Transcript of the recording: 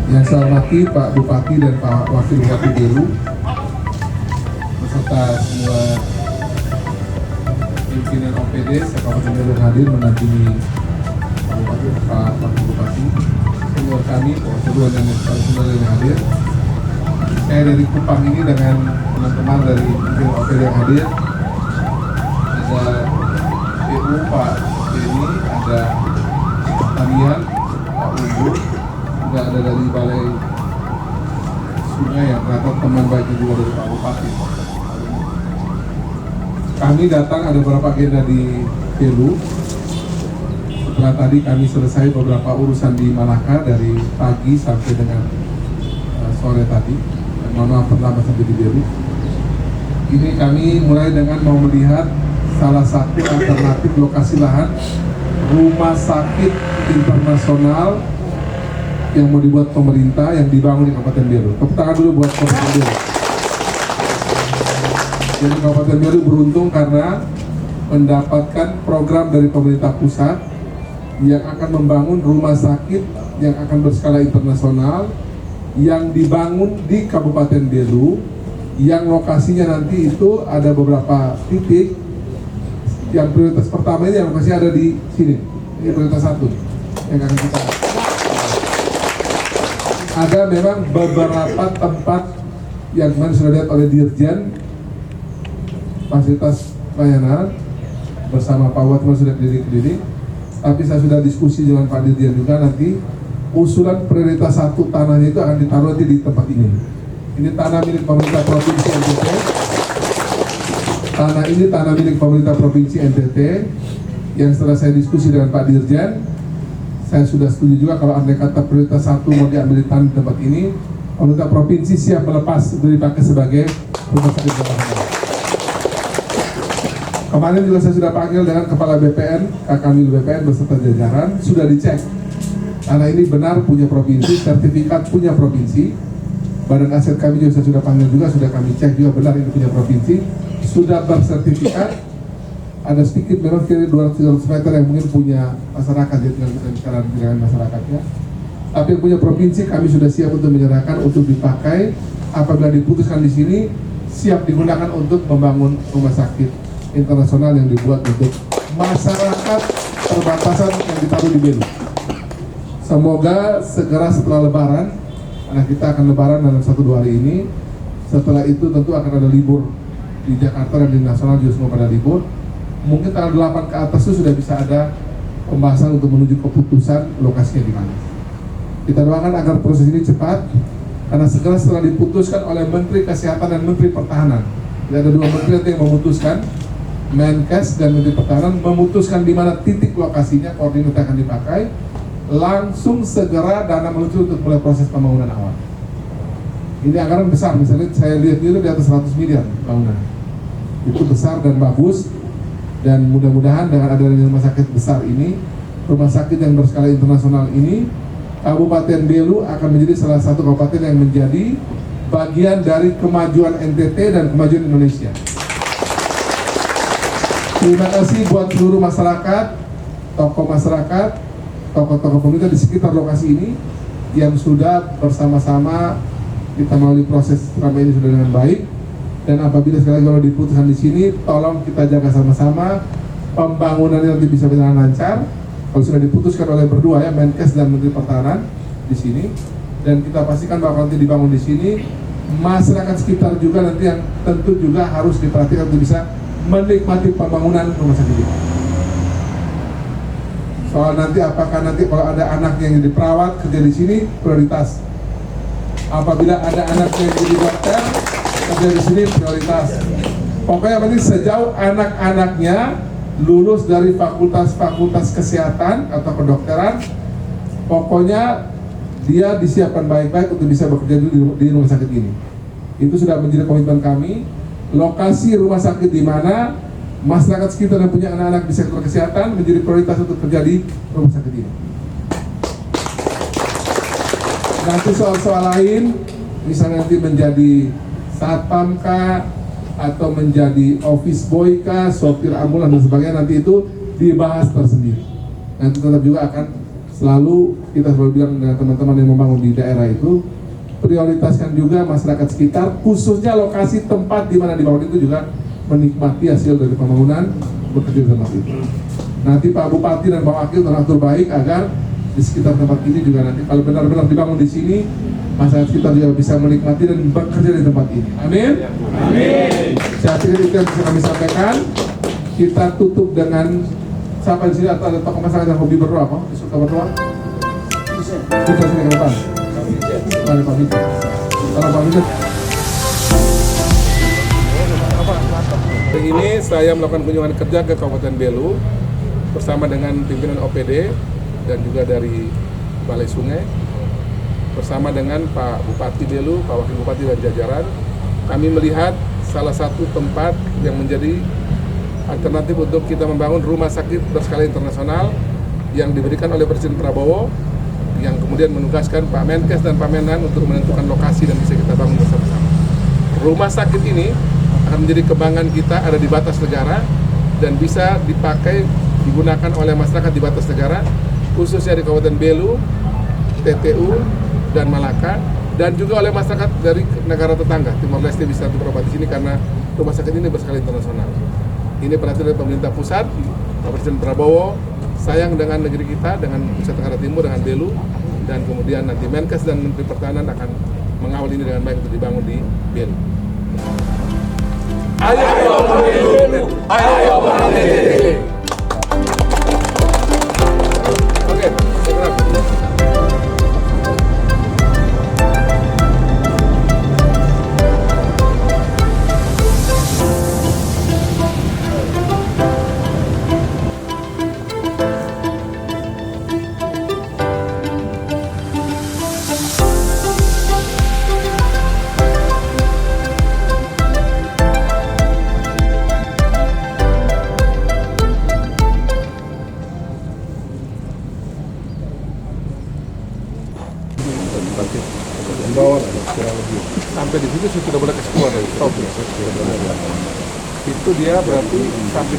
Yang saya hormati Pak Bupati dan Pak Wakil Bupati Belu beserta semua pimpinan OPD Kabupaten Belu yang hadir mendampingi Pak Bupati, Pak Wakil Bupati, senior kami, semua yang hadir. Saya dari Kupang ini dengan teman-teman dari pimpinan OPD yang hadir. Ada PU Pak Denny, ada Tamian, Pak Unggul, juga ada dari Balai Sungai yang ternyata teman baiknya juga dari Pak Bupati. Kami datang ada beberapa agenda di Belu. Setelah tadi kami selesai beberapa urusan di Malaka dari pagi sampai dengan sore tadi. Mohon maaf pertama sampai di Belu. Ini kami mulai dengan mau melihat salah satu alternatif lokasi lahan rumah sakit internasional yang mau dibuat pemerintah yang dibangun di Kabupaten Belu. Tepuk tangan dulu buat Kabupaten Belu. Jadi Kabupaten Belu beruntung karena mendapatkan program dari pemerintah pusat yang akan membangun rumah sakit yang akan berskala internasional yang dibangun di Kabupaten Belu, yang lokasinya nanti itu ada beberapa titik. Yang prioritas pertama ini yang lokasi ada di sini. Ini prioritas 1 yang akan kita. Ada memang beberapa tempat yang kemarin sudah lihat oleh Dirjen fasilitas pelayanan bersama Pak Watman sudah klinik-klinik, tapi saya sudah diskusi dengan Pak Dirjen juga nanti usulan prioritas 1 tanahnya itu akan ditaruh nanti di tempat ini. Ini tanah milik pemerintah Provinsi NTT. Tanah ini tanah milik pemerintah Provinsi NTT yang setelah saya diskusi dengan Pak Dirjen, saya sudah setuju juga kalau andai kata prioritas 1 mau diambil di tanah tempat ini, pemerintah provinsi siap melepas untuk dipakai sebagai rumah sakit daerah. Kemarin juga saya sudah panggil dengan Kepala BPN, Kakamil BPN beserta jajaran, sudah dicek. Tanah ini benar punya provinsi, sertifikat punya provinsi. Badan aset kami juga saya sudah panggil juga, sudah kami cek juga benar ini punya provinsi, sudah bersertifikat. Ada sedikit memang kira 200 meter yang mungkin punya masyarakat, jadi tinggal kita bicara dengan masyarakatnya. Tapi yang punya provinsi kami sudah siap untuk menyerahkan untuk dipakai apabila diputuskan di sini, siap digunakan untuk membangun rumah sakit internasional yang dibuat untuk masyarakat perbatasan yang ditaruh di Belu. Semoga segera setelah Lebaran, karena kita akan Lebaran dalam 1-2 hari ini. Setelah itu tentu akan ada libur di Jakarta dan di nasional juga semua pada libur. Mungkin tanggal 8 ke atas itu sudah bisa ada pembahasan untuk menuju keputusan lokasinya di mana. Kita doakan agar proses ini cepat, karena segera setelah diputuskan oleh Menteri Kesehatan dan Menteri Pertahanan. Jadi ada 2 menteri nanti yang memutuskan, Menkes dan Menteri Pertahanan memutuskan di mana titik lokasinya, koordinat akan dipakai, langsung segera dana meluncur untuk mulai proses pembangunan awal. Ini anggaran besar, misalnya saya lihat itu di atas 100 miliar bangunan. Itu besar dan bagus. Dan mudah-mudahan dengan adanya rumah sakit besar ini, rumah sakit yang berskala internasional ini, Kabupaten Belu akan menjadi salah satu kabupaten yang menjadi bagian dari kemajuan NTT dan kemajuan Indonesia. Terima kasih buat seluruh masyarakat, tokoh masyarakat, tokoh-tokoh pemerintah di sekitar lokasi ini yang sudah bersama-sama kita melalui proses selama ini sudah dengan baik. Dan apabila sekali lagi kalau diputuskan di sini, tolong kita jaga sama-sama pembangunannya nanti bisa berjalan lancar. Kalau sudah diputuskan oleh berdua ya, Menkes dan Menteri Pertahanan di sini, dan kita pastikan bahwa nanti dibangun di sini, masyarakat sekitar juga nanti yang tentu juga harus diperhatikan untuk bisa menikmati pembangunan rumah sakit ini. Soal nanti apakah nanti kalau ada anak yang jadi perawat kerja di sini prioritas. Apabila ada anak yang jadi dokter kerja di sini prioritas. Pokoknya penting sejauh anak-anaknya lulus dari fakultas-fakultas kesehatan atau kedokteran, pokoknya dia disiapkan baik-baik untuk bisa bekerja di rumah sakit ini. Itu sudah menjadi komitmen kami. Lokasi rumah sakit di mana masyarakat sekitar yang punya anak-anak di sektor kesehatan menjadi prioritas untuk kerja di rumah sakit ini. Nanti soal-soal lain, misalnya nanti menjadi satpam kah, atau menjadi office boy kah, sopir ambulan dan sebagainya, nanti itu dibahas tersendiri. Nanti tetap juga akan kita selalu bilang dengan teman-teman yang membangun di daerah itu, prioritaskan juga masyarakat sekitar, khususnya lokasi tempat di mana dibangun itu juga menikmati hasil dari pembangunan, bekerja di tempat itu. Nanti Pak Bupati dan Pak Wakil teratur baik agar di sekitar tempat ini juga nanti kalau benar-benar dibangun di sini, masyarakat sekitar juga bisa menikmati dan bekerja di tempat ini. Amin. Amin. Saya pikir itu yang bisa kami sampaikan. Kita tutup dengan siapa di sini atau ada tokoh masyarakat yang hobi berdoa, kok? Suka berdoa? Kita sini ke depan. Mari Pak Mijat. Salam Pak Mijat. Hari ini saya melakukan kunjungan kerja ke Kabupaten Belu bersama dengan pimpinan OPD dan juga dari Balai Sungai, bersama dengan Pak Bupati Belu, Pak Wakil Bupati dan jajaran. Kami melihat salah satu tempat yang menjadi alternatif untuk kita membangun rumah sakit berskala internasional yang diberikan oleh Presiden Prabowo, yang kemudian menugaskan Pak Menkes dan Pak Menhan untuk menentukan lokasi dan bisa kita bangun bersama-sama. Rumah sakit ini akan menjadi kebanggaan kita, ada di batas negara dan bisa dipakai, digunakan oleh masyarakat di batas negara, khususnya di Kabupaten Belu, TTU, dan Malaka, dan juga oleh masyarakat dari negara tetangga. Timor Leste bisa berobat di sini karena rumah sakit ini berskala internasional. Ini perhatian dari pemerintah pusat, Pak Presiden Prabowo sayang dengan negeri kita, dengan Nusa Tenggara Timur, dengan Belu, dan kemudian nanti Menkes dan Menteri Pertahanan akan mengawal ini dengan baik untuk dibangun di Belu. Ayo Belu, ayo Belu. Oke, segera. Sampai di situ sudah boleh keluar dari stop. Itu dia berarti sampai